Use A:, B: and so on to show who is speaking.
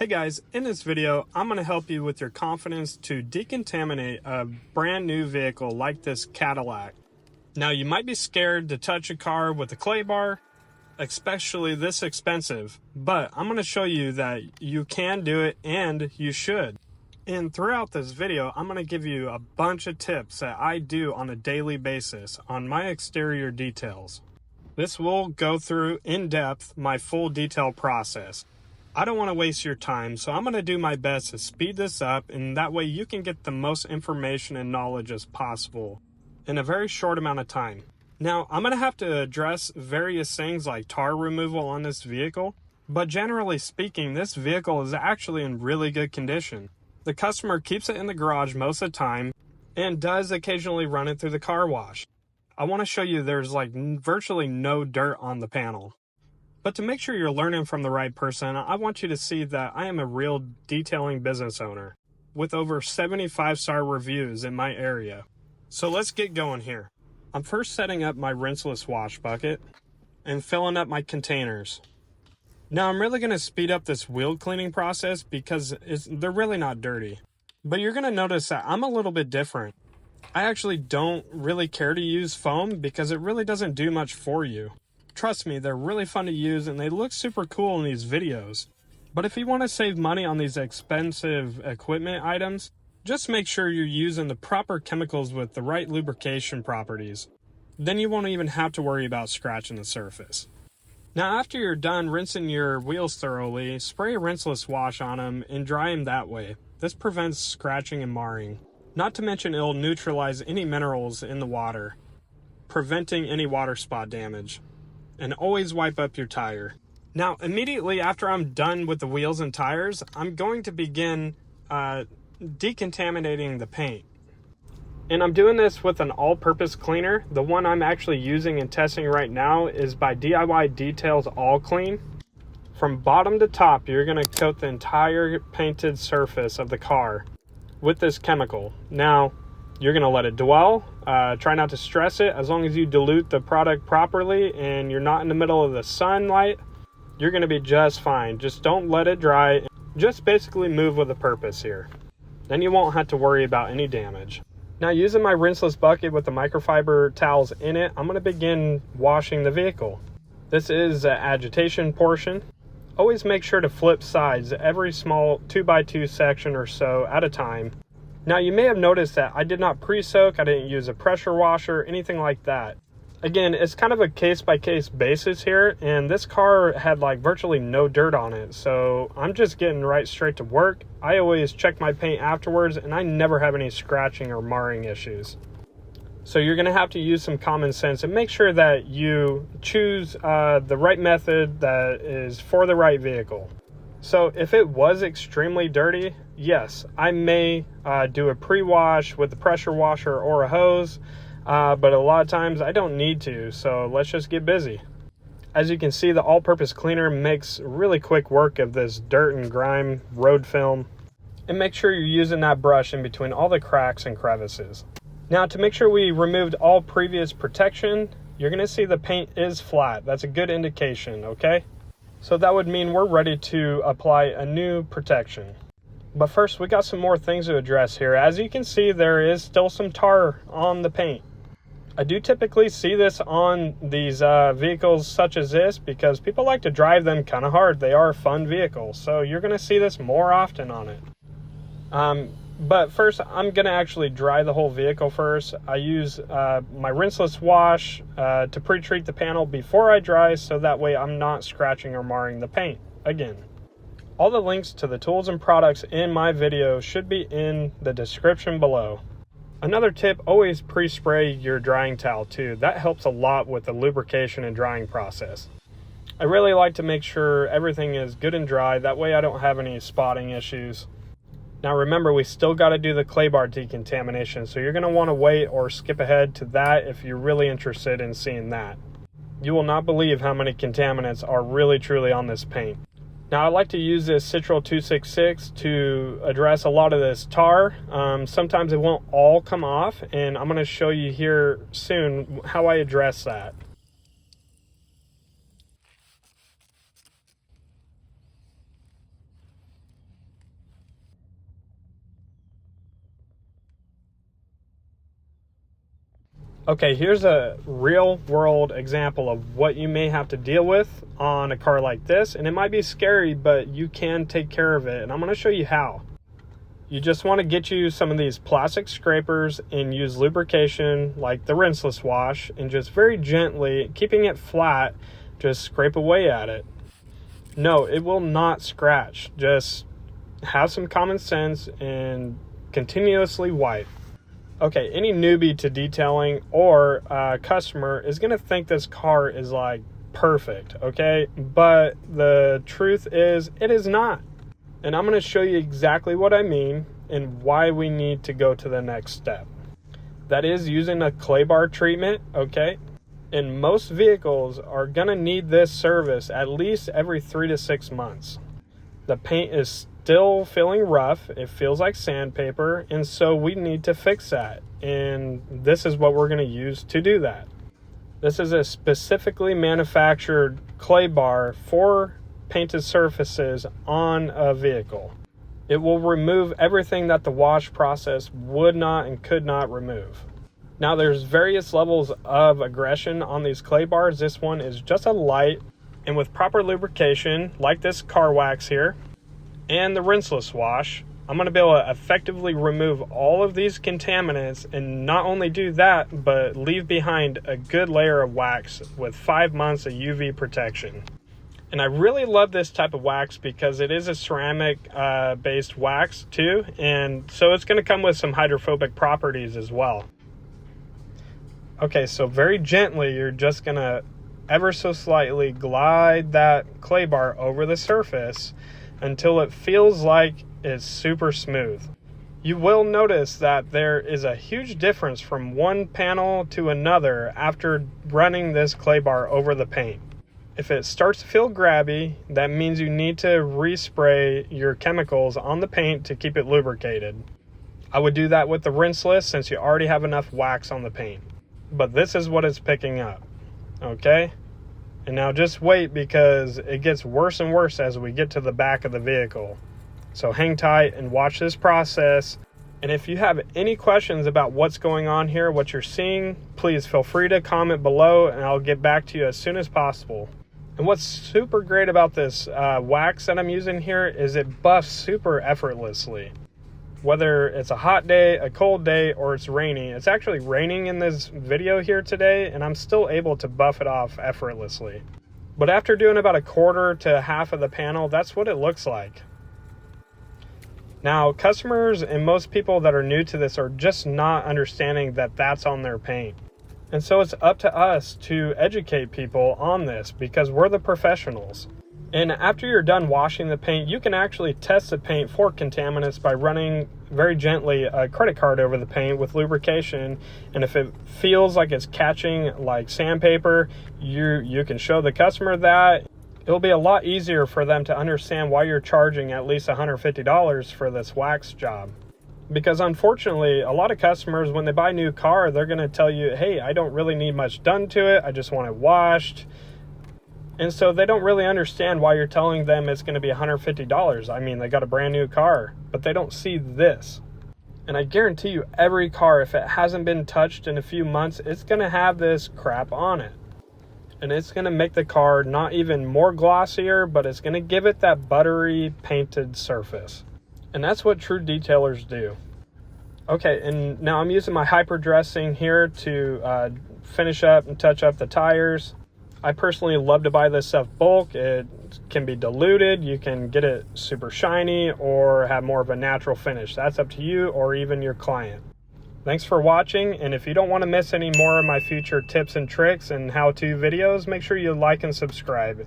A: Hey guys, in this video, I'm going to help you with your confidence to decontaminate a brand new vehicle like this Cadillac. Now, you might be scared to touch a car with a clay bar, especially this expensive, but I'm going to show you that you can do it and you should. And throughout this video, I'm going to give you a bunch of tips that I do on a daily basis on my exterior details. This will go through in depth my full detail process. I don't want to waste your time, so I'm going to do my best to speed this up, and that way you can get the most information and knowledge as possible in a very short amount of time. Now, I'm going to have to address various things like tar removal on this vehicle, but generally speaking, this vehicle is actually in really good condition. The customer keeps it in the garage most of the time and does occasionally run it through the car wash. I want to show you there's like virtually no dirt on the panel. But to make sure you're learning from the right person, I want you to see that I am a real detailing business owner with over 75-star reviews in my area. So let's get going here. I'm first setting up my rinseless wash bucket and filling up my containers. Now I'm really going to speed up this wheel cleaning process because they're really not dirty. But you're going to notice that I'm a little bit different. I actually don't really care to use foam because it really doesn't do much for you. Trust me, they're really fun to use and they look super cool in these videos. But if you want to save money on these expensive equipment items, just make sure you're using the proper chemicals with the right lubrication properties. Then you won't even have to worry about scratching the surface. Now after you're done rinsing your wheels thoroughly, spray a rinseless wash on them and dry them that way. This prevents scratching and marring. Not to mention it'll neutralize any minerals in the water, preventing any water spot damage. And always wipe up your tire. Now, immediately after I'm done with the wheels and tires, I'm going to begin decontaminating the paint. And I'm doing this with an all-purpose cleaner. The one I'm actually using and testing right now is by DIY Details All Clean. From bottom to top, you're going to coat the entire painted surface of the car with this chemical. Now, you're going to let it dwell. Try not to stress it. As long as you dilute the product properly and you're not in the middle of the sunlight, you're going to be just fine. Just don't let it dry. Just basically move with a purpose here. Then you won't have to worry about any damage. Now, using my rinseless bucket with the microfiber towels in it, I'm going to begin washing the vehicle. This is the agitation portion. Always make sure to flip sides every small 2x2 section or so at a time. Now, you may have noticed that I did not pre-soak, I didn't use a pressure washer, anything like that. Again, it's kind of a case-by-case basis here, and this car had like virtually no dirt on it, so I'm just getting right straight to work. I always check my paint afterwards, and I never have any scratching or marring issues. So you're going to have to use some common sense and make sure that you choose the right method that is for the right vehicle. So if it was extremely dirty, yes, I may do a pre-wash with a pressure washer or a hose, but a lot of times I don't need to, so let's just get busy. As you can see, the all-purpose cleaner makes really quick work of this dirt and grime road film. And make sure you're using that brush in between all the cracks and crevices. Now, to make sure we removed all previous protection, you're going to see the paint is flat. That's a good indication, okay? So that would mean we're ready to apply a new protection. But first, we got some more things to address here. As you can see, there is still some tar on the paint. I do typically see this on these vehicles such as this because people like to drive them kind of hard. They are fun vehicles, so you're going to see this more often on it. But first, I'm going to actually dry the whole vehicle first. I use my rinseless wash to pre-treat the panel before I dry, so that way I'm not scratching or marring the paint again. All the links to the tools and products in my video should be in the description below. Another tip, always pre-spray your drying towel too. That helps a lot with the lubrication and drying process. I really like to make sure everything is good and dry. That way I don't have any spotting issues. Now remember, we still got to do the clay bar decontamination, so you're going to want to wait or skip ahead to that if you're really interested in seeing that. You will not believe how many contaminants are really truly on this paint. Now I like to use this Citral 266 to address a lot of this tar. Sometimes it won't all come off, and I'm going to show you here soon how I address that. Okay, here's a real world example of what you may have to deal with on a car like this, and it might be scary, but you can take care of it, and I'm going to show you how. You just want to get you some of these plastic scrapers and use lubrication like the rinseless wash, and just very gently, keeping it flat, just scrape away at it. No, it will not scratch. Just have some common sense and continuously wipe. Okay, any newbie to detailing or customer is going to think this car is like perfect, okay? But the truth is, it is not. And I'm going to show you exactly what I mean and why we need to go to the next step. That is using a clay bar treatment, okay? And most vehicles are going to need this service at least every 3 to 6 months. The paint is still feeling rough, it feels like sandpaper, and so we need to fix that. And this is what we're going to use to do that. This is a specifically manufactured clay bar for painted surfaces on a vehicle. It will remove everything that the wash process would not and could not remove. Now there's various levels of aggression on these clay bars. This one is just a light, and with proper lubrication like this car wax here and the rinseless wash, I'm going to be able to effectively remove all of these contaminants, and not only do that, but leave behind a good layer of wax with 5 months of UV protection. And I really love this type of wax because it is a ceramic based wax too, and so it's going to come with some hydrophobic properties as well. Okay, so very gently you're just going to ever so slightly glide that clay bar over the surface until it feels like it's super smooth. You will notice that there is a huge difference from one panel to another after running this clay bar over the paint. If it starts to feel grabby, that means you need to respray your chemicals on the paint to keep it lubricated. I would do that with the rinseless since you already have enough wax on the paint. But this is what it's picking up, okay? And now just wait, because it gets worse and worse as we get to the back of the vehicle. So hang tight and watch this process. And if you have any questions about what's going on here, what you're seeing, please feel free to comment below and I'll get back to you as soon as possible. And what's super great about this wax that I'm using here is it buffs super effortlessly. Whether it's a hot day, a cold day, or it's raining. It's actually raining in this video here today, and I'm still able to buff it off effortlessly. But after doing about 1/4 to half of the panel, that's what it looks like. Now, customers and most people that are new to this are just not understanding that that's on their paint. And so it's up to us to educate people on this because we're the professionals. And after you're done washing the paint, you can actually test the paint for contaminants by running very gently a credit card over the paint with lubrication. And if it feels like it's catching like sandpaper, you can show the customer that. It'll be a lot easier for them to understand why you're charging at least $150 for this wax job. Because unfortunately, a lot of customers, when they buy a new car, they're going to tell you, hey, I don't really need much done to it. I just want it washed. And so they don't really understand why you're telling them it's going to be $150. I mean, they got a brand new car, but they don't see this. And I guarantee you, every car, if it hasn't been touched in a few months, it's going to have this crap on it. And it's going to make the car not even more glossier, but it's going to give it that buttery painted surface. And that's what true detailers do. Okay, and now I'm using my hyper dressing here to finish up and touch up the tires. I personally love to buy this stuff bulk. It can be diluted. You can get it super shiny or have more of a natural finish. That's up to you or even your client. Thanks for watching, and if you don't want to miss any more of my future tips and tricks and how-to videos, make sure you like and subscribe.